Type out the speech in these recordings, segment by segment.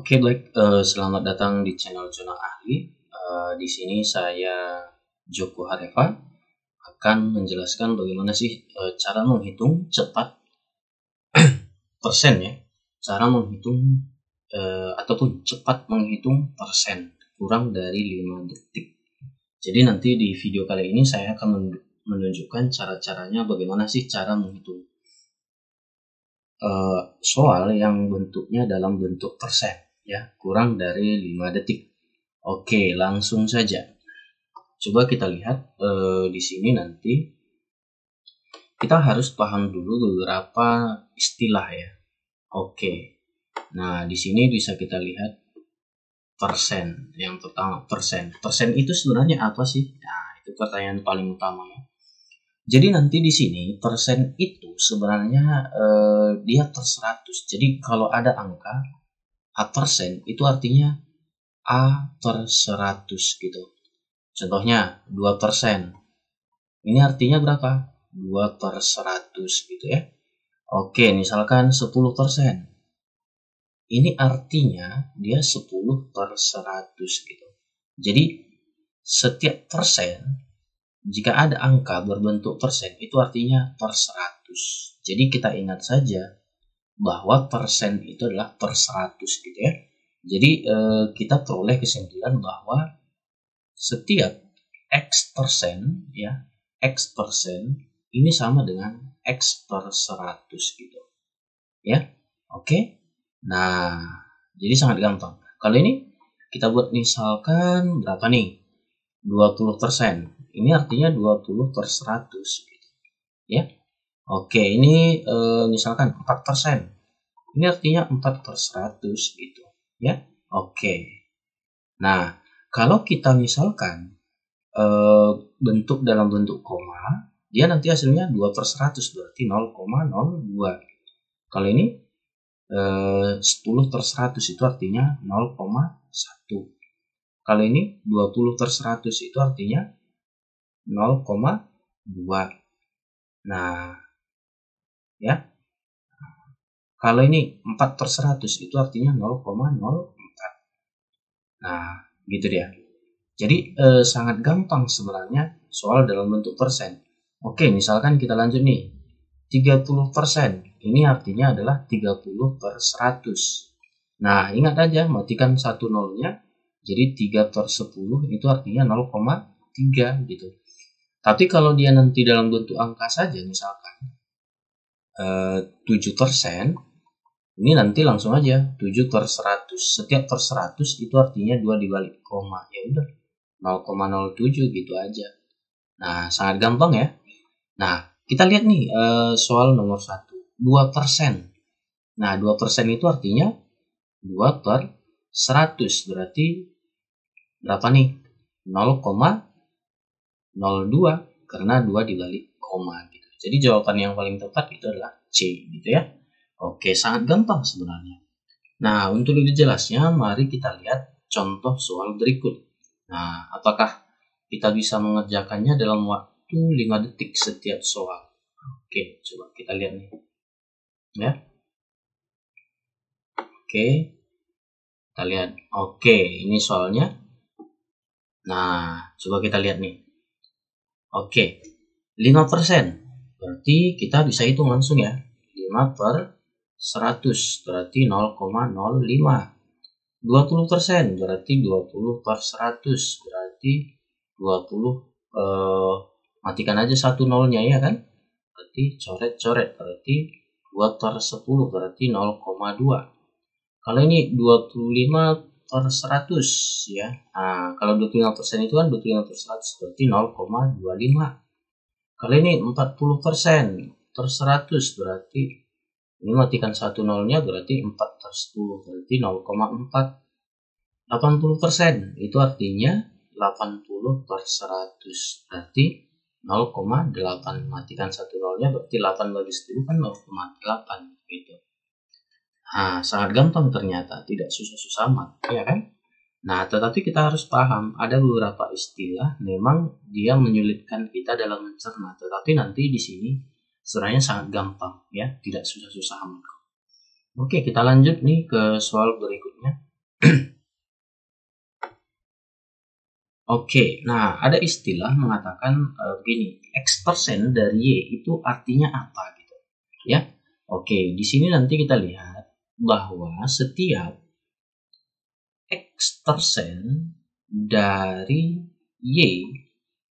Oke, baik. Selamat datang di channel Zona Ahli. Di sini saya Joko Harefa akan menjelaskan bagaimana sih cara menghitung cepat persen ya. Cara menghitung ataupun cepat menghitung persen kurang dari 5 detik. Jadi nanti di video kali ini saya akan menunjukkan cara-caranya bagaimana sih cara menghitung soal yang bentuknya dalam bentuk persen ya, kurang dari 5 detik. Oke, langsung saja. Coba kita lihat di sini nanti kita harus paham dulu beberapa istilah ya. Oke. Nah, di sini bisa kita lihat persen. Yang pertama, persen. Persen itu sebenarnya apa sih? Nah, itu pertanyaan paling utama ya. Jadi nanti di sini persen itu sebenarnya dia per 100. Jadi kalau ada angka A persen itu artinya A per 100 gitu. Contohnya 2%. Ini artinya berapa? 2 per 100 gitu ya. Oke, misalkan 10%. Ini artinya dia 10 per 100 gitu. Jadi setiap persen, jika ada angka berbentuk persen, itu artinya per 100. Jadi kita ingat saja bahwa persen itu adalah per 100 gitu ya. Jadi kita peroleh kesimpulan bahwa setiap X persen ya, X persen ini sama dengan X per 100 gitu ya. Oke. Nah, jadi sangat gampang. Kalau ini kita buat misalkan berapa nih? 20%. Ini artinya 20 per 100 gitu ya. Oke, ini misalkan 4%. Ini artinya 4 per 100 gitu ya. Oke. Nah, kalau kita misalkan bentuk dalam bentuk koma, dia nanti hasilnya 2 per 100 berarti 0,02. Kalau ini 10 per 100 itu artinya 0,1. Kalau ini 20 per 100 itu artinya 0,2. Nah, ya. Kalau ini 4 per 100 itu artinya 0,04. Nah, gitu dia. Jadi sangat gampang sebenarnya soal dalam bentuk persen. Oke, misalkan kita lanjut nih. 30%. Ini artinya adalah 30 per 100. Nah, ingat aja matikan satu nolnya. Jadi 3 per 10 itu artinya 0,3 gitu. Tapi kalau dia nanti dalam bentuk angka saja misalkan 7%, ini nanti langsung aja 7 per 100. Setiap per 100 itu artinya 2 dibalik koma. Ya udah 0,07 gitu aja. Nah, sangat gampang ya. Nah, kita lihat nih soal nomor 1. 2%. Nah, 2% itu artinya 2 per 100. Berarti berapa nih? 0,02 karena 2 dibalik koma gitu. Jadi jawaban yang paling tepat itu adalah C gitu ya. Oke, sangat gampang sebenarnya. Nah, untuk lebih jelasnya mari kita lihat contoh soal berikut. Nah, apakah kita bisa mengerjakannya dalam waktu 5 detik setiap soal? Oke, coba kita lihat nih. Ya. Oke. Kita lihat. Oke, ini soalnya. Nah, coba kita lihat nih. Oke. 5%. Berarti kita bisa hitung langsung ya. 5 per 100 berarti 0,05. 20% berarti 20 per 100 berarti 20 matikan aja satu nolnya ya kan, berarti coret-coret berarti 2 per 10 berarti 0,2. Kalau ini 25 per 100 ya. Nah, kalau 25% itu kan 25 per 100 berarti 0,25. Kalau ini 40% per 100 berarti ini matikan satu nolnya berarti 4 per 10 berarti 0,4. 80% itu artinya 80 per 100 berarti 0,8. Matikan satu nolnya berarti 8 bagi 10 kan 0,8 gitu. Nah, sangat gampang ternyata, tidak susah-susah amat ya kan. Nah, tetapi kita harus paham ada beberapa istilah memang dia menyulitkan kita dalam mencerna, tetapi nanti di sini sebenarnya sangat gampang ya, tidak susah-susah amat. Oke, kita lanjut nih ke soal berikutnya. Oke, nah ada istilah mengatakan begini, X% dari Y itu artinya apa gitu. Ya. Oke, di sini nanti kita lihat bahwa setiap X% dari Y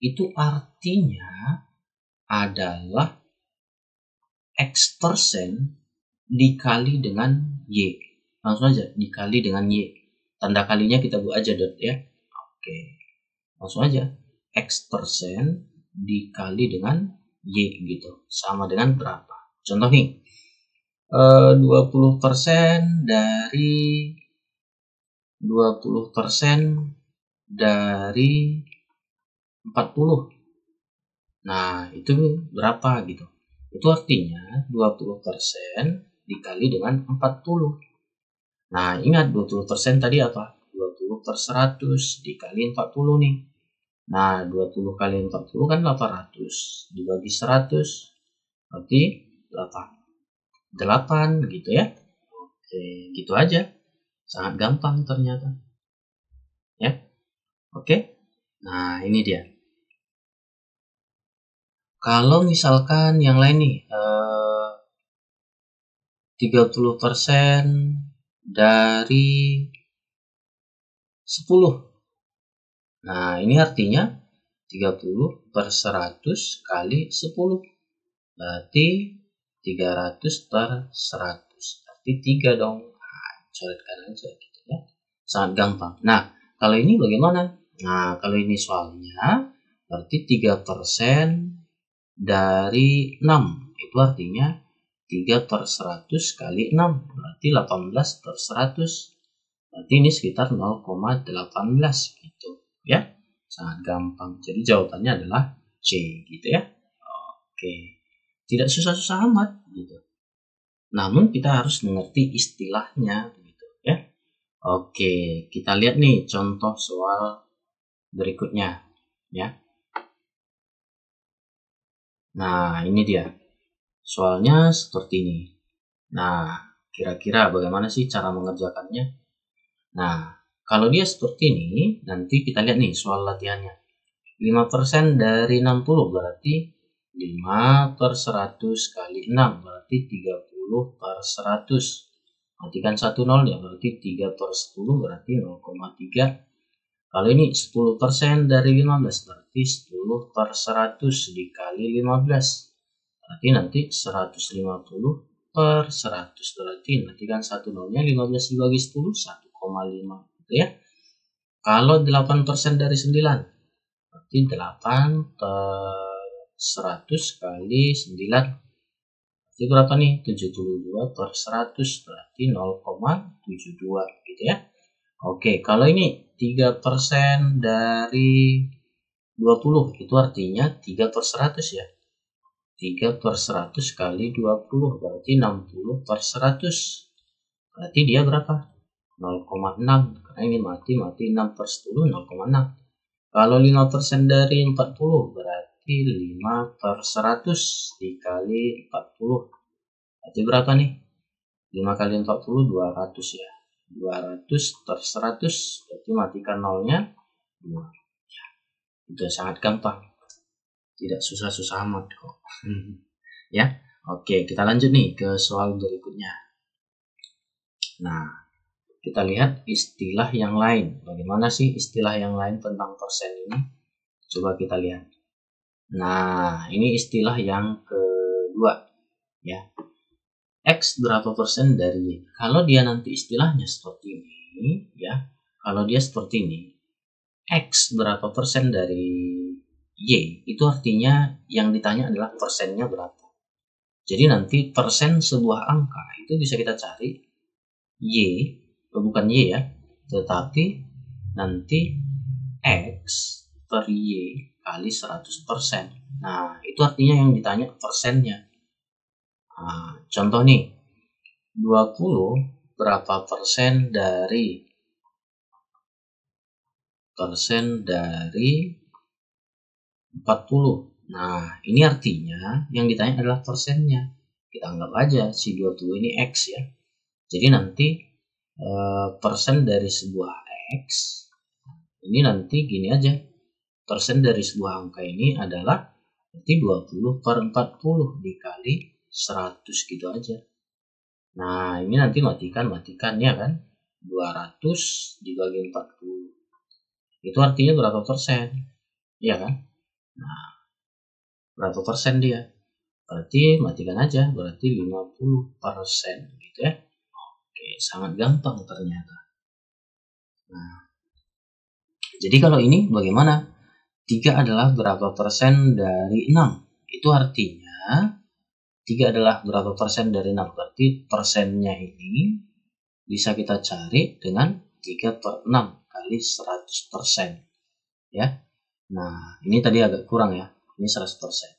itu artinya adalah X% dikali dengan Y. Langsung aja, dikali dengan Y. Tanda kalinya kita buat aja dot ya. Oke. Langsung aja, X% dikali dengan Y gitu. Sama dengan berapa? Contoh nih, 20% dari 40. Nah, itu berapa gitu. Itu artinya 20% dikali dengan 40. Nah, ingat 20% tadi apa? 20 per 100 dikali 40 nih. Nah, 20 kali 40 kan 800. Dibagi 100. Berarti berapa? 8 gitu ya. Oke, gitu aja. Sangat gampang ternyata. Ya. Oke. Nah, ini dia. Kalau misalkan yang lain nih, 30% dari 10. Nah, ini artinya 30 per 100 kali 10. Berarti 300 per 100. Berarti 3 dong. Nah, coretkan aja gitu ya. Sangat gampang. Nah, kalau ini bagaimana? Nah, kalau ini soalnya berarti 3% dari 6. Itu artinya 3 per 100 kali 6. Berarti 18 per 100. Berarti ini sekitar 0,18 gitu ya. Sangat gampang. Jadi jawabannya adalah C gitu ya. Oke. Tidak susah-susah amat gitu. Namun kita harus mengerti istilahnya gitu ya. Oke, kita lihat nih contoh soal berikutnya ya. Nah, ini dia. Soalnya seperti ini. Nah, kira-kira bagaimana sih cara mengerjakannya? Nah, kalau dia seperti ini, nanti kita lihat nih soal latihannya. 5% dari 60 berarti 5 per 100 kali 6 berarti 30 per 100. Matikan 1 0 ya, berarti 3 per 10 berarti 0,3. Kalau ini 10% dari 15 berarti 10 per 100 dikali 15. Berarti nanti 150 per 100 berarti matikan 1 0-nya, 15 dibagi 10 1,5 gitu ya. Kalau 8% dari 9 berarti 8 per 100 kali 9 berarti berapa nih? 72 per 100 berarti 0,72 gitu ya. Oke, kalau ini 3% dari 20 itu artinya 3 per 100 ya. 3 per 100 kali 20 berarti 60 per 100. Berarti dia berapa? 0,6. Karena ini mati 6 per 10 0,6. Kalau 5% dari 40 berarti 5 per 100 dikali 40. Berarti berapa nih? 5 kali 40 200 ya. 200 per 100 berarti matikan nolnya 2. Itu sangat gampang. Tidak susah-susah amat kok. Ya. Oke, kita lanjut nih ke soal berikutnya. Nah, kita lihat istilah yang lain. Bagaimana sih istilah yang lain tentang persen ini? Coba kita lihat. Nah, ini istilah yang kedua ya. X berapa persen dari Y. Kalau dia nanti istilahnya seperti ini ya. Kalau dia seperti ini, X berapa persen dari Y, itu artinya yang ditanya adalah persennya berapa. Jadi nanti persen sebuah angka itu bisa kita cari Y, bukan Y ya, tetapi nanti X per Y kali 100%. Nah, itu artinya yang ditanya persennya. Nah, contoh nih, 20 berapa persen dari 40. Nah, ini artinya yang ditanya adalah persennya. Kita anggap aja si 20 ini X ya. Jadi nanti persen dari sebuah X, ini nanti gini aja, persen dari sebuah angka ini adalah berarti 20/40 dikali 100 gitu aja. Nah, ini nanti matikan ya kan, 200 dibagi 40, itu artinya berapa persen, ya kan? Nah, berapa persen dia? Berarti matikan aja, berarti 50% gitu ya. Oke, sangat gampang ternyata. Nah, jadi kalau ini bagaimana? 3 adalah berapa persen dari 6? Itu artinya 3 adalah berapa persen dari 6? Berarti persennya ini bisa kita cari dengan 3/6 kali 100%. Ya. Nah, ini tadi agak kurang ya. Ini 100%.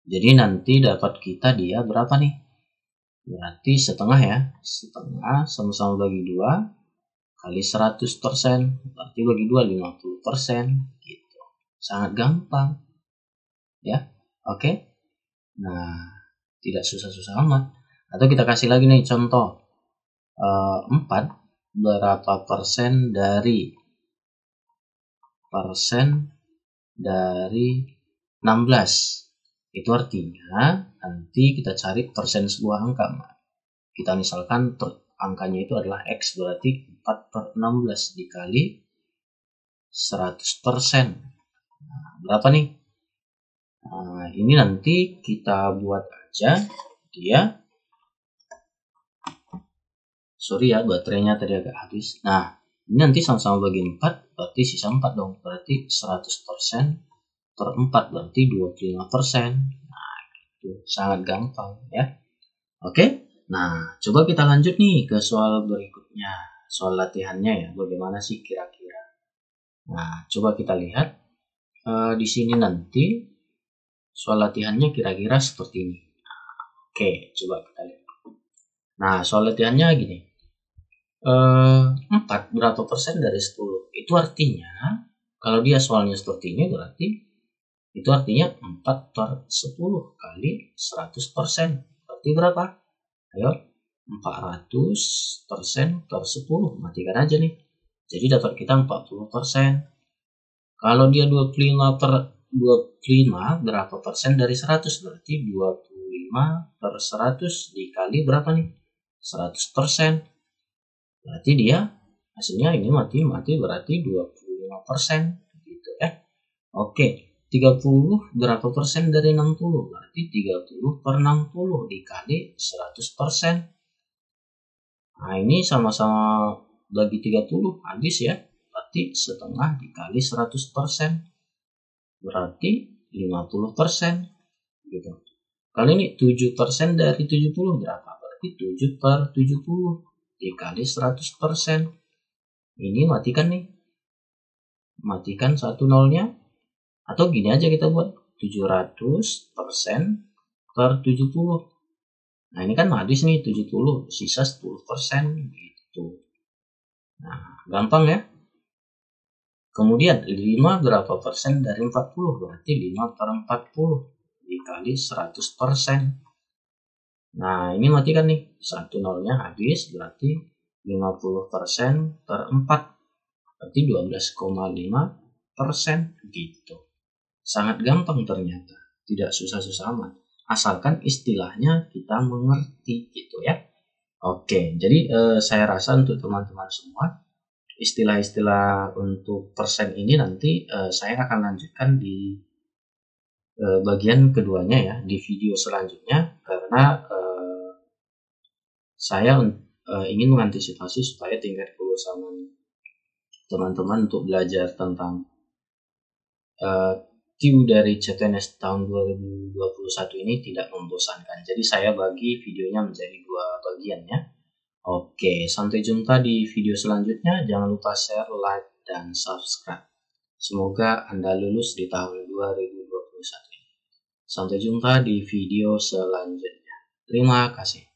Jadi nanti dapat kita dia berapa nih? Berarti setengah ya. Setengah sama-sama bagi 2 kali 100%. Berarti bagi 2 50%. Gitu. Sangat gampang. Ya. Oke. Nah, tidak susah-susah amat. Atau kita kasih lagi nih contoh. 4 berapa persen dari 16? Itu artinya nanti kita cari persen sebuah angka. Kita misalkan angkanya itu adalah X, berarti 4/16 dikali 100%. Nah, berapa nih? Nah, ini nanti kita buat aja dia. Sorry ya, baterainya tadi agak habis. Nah, ini nanti sama-sama bagi 4, berarti sisa 4 dong. Berarti 100% per 4, berarti 25%. Nah, itu sangat gampang ya. Oke, nah coba kita lanjut nih ke soal berikutnya. Soal latihannya ya, bagaimana sih kira-kira. Nah, coba kita lihat. Di sini nanti soal latihannya kira-kira seperti ini. Oke, coba kita lihat. Nah, soal latihannya gini. 4 berapa persen dari 10? Itu artinya kalau dia soalnya seperti ini berarti itu artinya 4/10 kali 100%. Berarti berapa? Ayo, 400% per 10. Matikan aja nih. Jadi dapat kita 40%. Kalau dia 25 berapa persen dari 100? Berarti 25/100 dikali berapa nih? 100%. Berarti dia hasilnya ini mati berarti 25% gitu ya. Oke, 30 berapa persen dari 60? Berarti 30/60 dikali 100%. Nah, ini sama-sama bagi 30 habis ya. Berarti setengah dikali 100%. Berarti 50% gitu. Kali ini 7% dari 70 berapa? Berarti 7/70 dikali 100%. Ini matikan nih. Matikan satu nolnya. Atau gini aja kita buat 700% per 70. Nah, ini kan habis nih 70, sisa 10% gitu. Nah, gampang ya. Kemudian 5 berapa persen dari 40? Berarti 5/40 dikali 100%. Nah, ini matikan nih. Satu nolnya habis, berarti 50% per 4. Berarti 12,5% gitu. Sangat gampang ternyata. Tidak susah-susah amat. Asalkan istilahnya kita mengerti gitu ya. Oke, jadi saya rasa untuk teman-teman semua, istilah-istilah untuk persen ini nanti saya akan lanjutkan di bagian keduanya ya, di video selanjutnya, karena saya ingin mengantisipasi supaya tingkat kebersamaan teman-teman untuk belajar tentang Q dari CPNS tahun 2021 ini tidak membosankan. Jadi saya bagi videonya menjadi 2 bagian ya. Oke, sampai jumpa di video selanjutnya. Jangan lupa share, like, dan subscribe. Semoga Anda lulus di tahun 2021 ini. Sampai jumpa di video selanjutnya. Terima kasih.